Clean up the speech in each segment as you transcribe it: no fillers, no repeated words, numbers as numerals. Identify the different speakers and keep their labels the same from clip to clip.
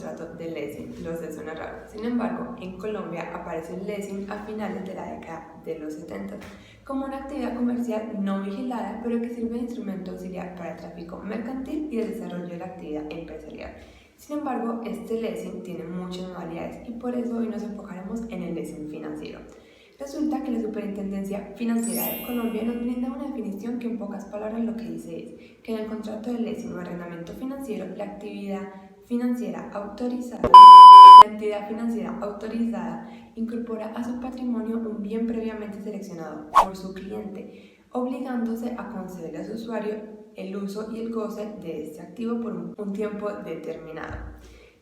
Speaker 1: contrato de leasing. Los de suena raro. Sin embargo, en Colombia apareció el leasing a finales de la década de los 70 como una actividad comercial no vigilada, pero que sirve de instrumento auxiliar para el tráfico mercantil y el desarrollo de la actividad empresarial. Sin embargo, este leasing tiene muchas modalidades y por eso hoy nos enfocaremos en el leasing financiero. Resulta que la Superintendencia Financiera de Colombia nos brinda una definición que en pocas palabras lo que dice es que en el contrato de leasing o arrendamiento financiero, la entidad financiera autorizada incorpora a su patrimonio un bien previamente seleccionado por su cliente, obligándose a concederle a su usuario el uso y el goce de este activo por un tiempo determinado.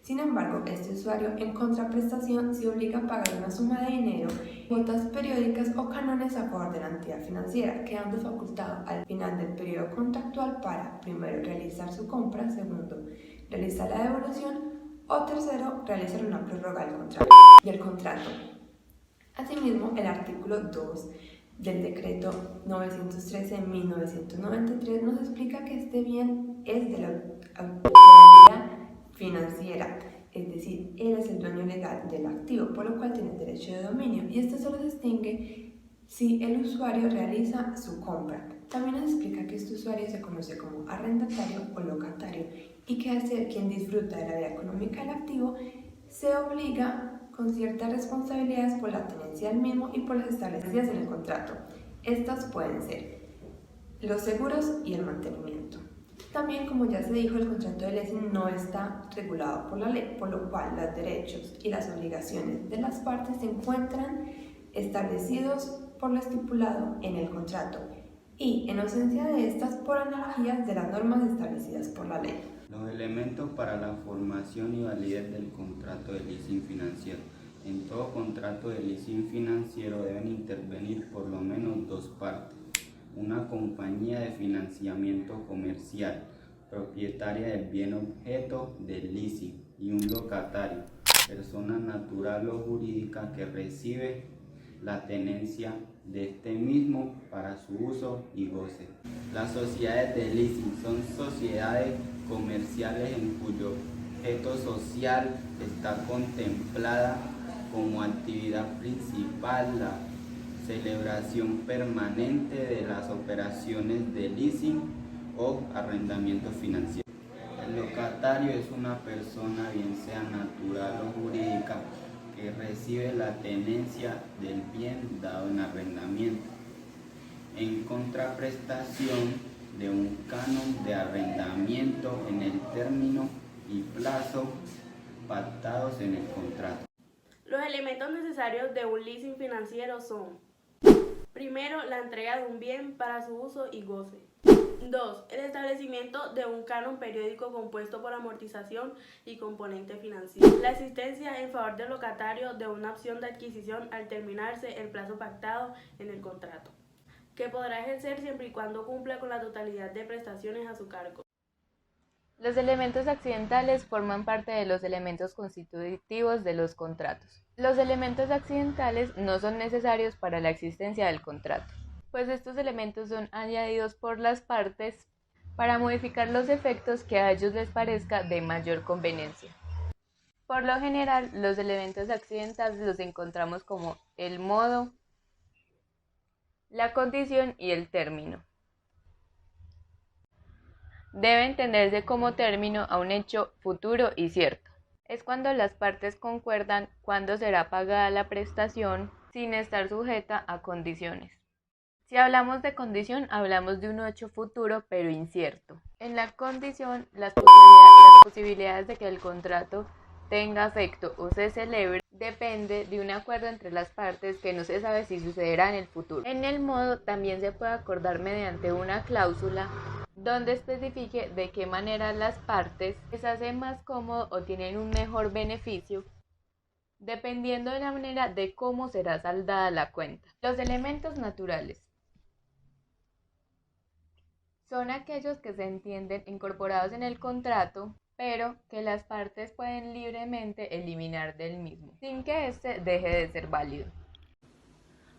Speaker 1: Sin embargo, este usuario en contraprestación se obliga a pagar una suma de dinero, cuotas periódicas o cánones a favor de la entidad financiera, quedando facultado al final del periodo contractual para, primero, realizar su compra, segundo, realizar la devolución o tercero, realizar una prórroga del contrato. Asimismo, el artículo 2 del decreto 913/1993 nos explica que este bien es de la autoridad financiera, es decir, él es el dueño legal del activo, por lo cual tiene derecho de dominio, y esto solo distingue si el usuario realiza su compra. También nos explica que este usuario se conoce como arrendatario o locatario y que al ser quien disfruta de la vida económica del activo, se obliga con ciertas responsabilidades por la tenencia del mismo y por las establecidas en el contrato. Estas pueden ser los seguros y el mantenimiento. También, como ya se dijo, el contrato de leasing no está regulado por la ley, por lo cual los derechos y las obligaciones de las partes se encuentran establecidos por lo estipulado en el contrato y, en ausencia de estas, por analogías de las normas establecidas por la ley.
Speaker 2: Los elementos para la formación y validez del contrato de leasing financiero. En todo contrato de leasing financiero deben intervenir por lo menos dos partes: una compañía de financiamiento comercial, propietaria del bien objeto del leasing, y un locatario, persona natural o jurídica que recibe la tenencia de este mismo para su uso y goce. Las sociedades de leasing son sociedades comerciales en cuyo objeto social está contemplada como actividad principal la celebración permanente de las operaciones de leasing o arrendamiento financiero. El locatario es una persona, bien sea natural o jurídica, que recibe la tenencia del bien dado en arrendamiento, en contraprestación de un canon de arrendamiento en el término y plazo pactados en el contrato.
Speaker 3: Los elementos necesarios de un leasing financiero son: primero, la entrega de un bien para su uso y goce. 2. El establecimiento de un canon periódico compuesto por amortización y componente financiero. La existencia en favor del locatario de una opción de adquisición al terminarse el plazo pactado en el contrato, que podrá ejercer siempre y cuando cumpla con la totalidad de prestaciones a su cargo.
Speaker 4: Los elementos accidentales forman parte de los elementos constitutivos de los contratos. Los elementos accidentales no son necesarios para la existencia del contrato, pues estos elementos son añadidos por las partes para modificar los efectos que a ellos les parezca de mayor conveniencia. Por lo general, los elementos accidentales los encontramos como el modo, la condición y el término. Debe entenderse como término a un hecho futuro y cierto. Es cuando las partes concuerdan cuándo será pagada la prestación sin estar sujeta a condiciones. Si hablamos de condición, hablamos de un hecho futuro pero incierto. En la condición, las posibilidades de que el contrato tenga efecto o se celebre depende de un acuerdo entre las partes que no se sabe si sucederá en el futuro. En el modo también se puede acordar mediante una cláusula donde especifique de qué manera las partes les hace más cómodo o tienen un mejor beneficio, dependiendo de la manera de cómo será saldada la cuenta. Los elementos naturales son aquellos que se entienden incorporados en el contrato, pero que las partes pueden libremente eliminar del mismo, sin que éste deje de ser válido.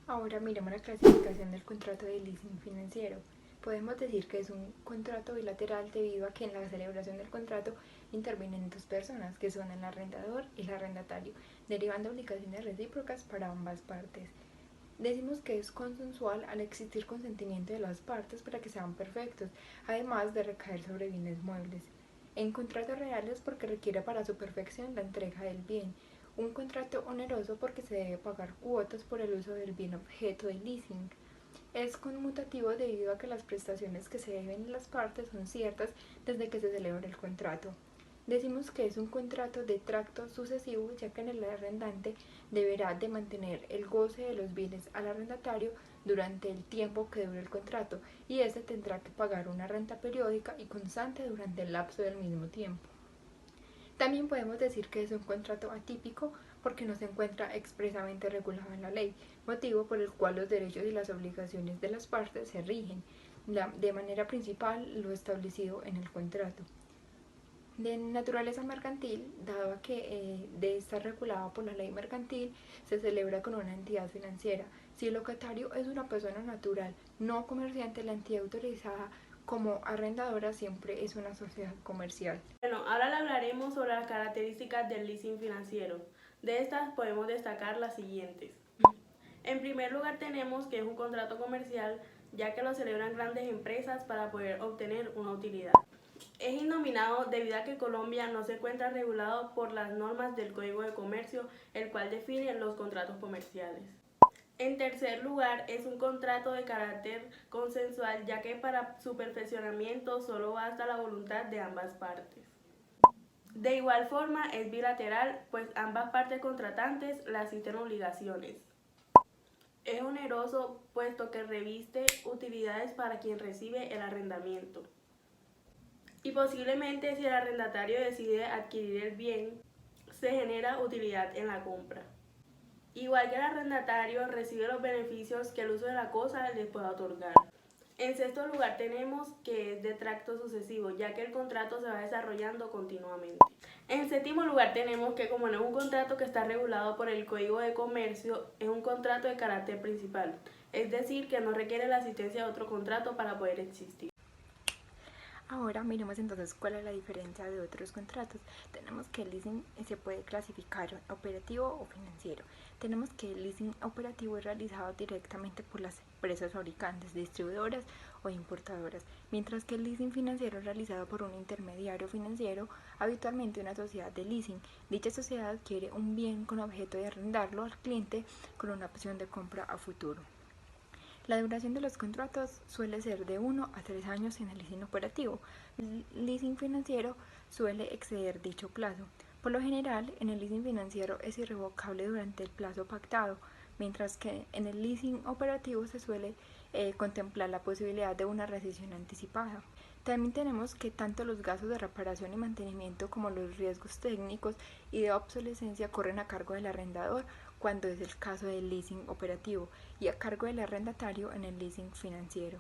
Speaker 5: Ahora miremos la clasificación del contrato de leasing financiero. Podemos decir que es un contrato bilateral debido a que en la celebración del contrato intervienen dos personas, que son el arrendador y el arrendatario, derivando obligaciones recíprocas para ambas partes. Decimos que es consensual al existir consentimiento de las partes para que sean perfectos, además de recaer sobre bienes muebles. En contratos reales porque requiere para su perfección la entrega del bien. Un contrato oneroso porque se debe pagar cuotas por el uso del bien objeto de leasing. Es conmutativo debido a que las prestaciones que se deben en las partes son ciertas desde que se celebra el contrato. Decimos que es un contrato de tracto sucesivo, ya que el arrendante deberá de mantener el goce de los bienes al arrendatario durante el tiempo que dure el contrato, y éste tendrá que pagar una renta periódica y constante durante el lapso del mismo tiempo. También podemos decir que es un contrato atípico porque no se encuentra expresamente regulado en la ley, motivo por el cual los derechos y las obligaciones de las partes se rigen de manera principal lo establecido en el contrato. De naturaleza mercantil, dado que de estar regulado por la ley mercantil, se celebra con una entidad financiera. Si el locatario es una persona natural, no comerciante, la entidad autorizada como arrendadora siempre es una sociedad comercial.
Speaker 3: Bueno, ahora le hablaremos sobre las características del leasing financiero. De estas podemos destacar las siguientes. En primer lugar tenemos que es un contrato comercial, ya que lo celebran grandes empresas para poder obtener una utilidad. Es innominado debido a que Colombia no se encuentra regulado por las normas del Código de Comercio, el cual define los contratos comerciales. En tercer lugar, es un contrato de carácter consensual, ya que para su perfeccionamiento solo basta la voluntad de ambas partes. De igual forma, es bilateral, pues ambas partes contratantes le asisten obligaciones. Es oneroso, puesto que reviste utilidades para quien recibe el arrendamiento. Y posiblemente, si el arrendatario decide adquirir el bien, se genera utilidad en la compra. Igual que el arrendatario recibe los beneficios que el uso de la cosa le pueda otorgar. En sexto lugar tenemos que es de tracto sucesivo, ya que el contrato se va desarrollando continuamente. En séptimo lugar tenemos que como no es un contrato que está regulado por el Código de Comercio, es un contrato de carácter principal, es decir, que no requiere la asistencia de otro contrato para poder existir.
Speaker 5: Ahora miremos entonces cuál es la diferencia de otros contratos. Tenemos que el leasing se puede clasificar en operativo o financiero. Tenemos que el leasing operativo es realizado directamente por las empresas fabricantes, distribuidoras o importadoras, mientras que el leasing financiero es realizado por un intermediario financiero, habitualmente una sociedad de leasing. Dicha sociedad adquiere un bien con objeto de arrendarlo al cliente con una opción de compra a futuro. La duración de los contratos suele ser de 1 a 3 años en el leasing operativo. El leasing financiero suele exceder dicho plazo. Por lo general, en el leasing financiero es irrevocable durante el plazo pactado, mientras que en el leasing operativo se suele contemplar la posibilidad de una rescisión anticipada. También tenemos que tanto los gastos de reparación y mantenimiento como los riesgos técnicos y de obsolescencia corren a cargo del arrendador cuando es el caso del leasing operativo y a cargo del arrendatario en el leasing financiero.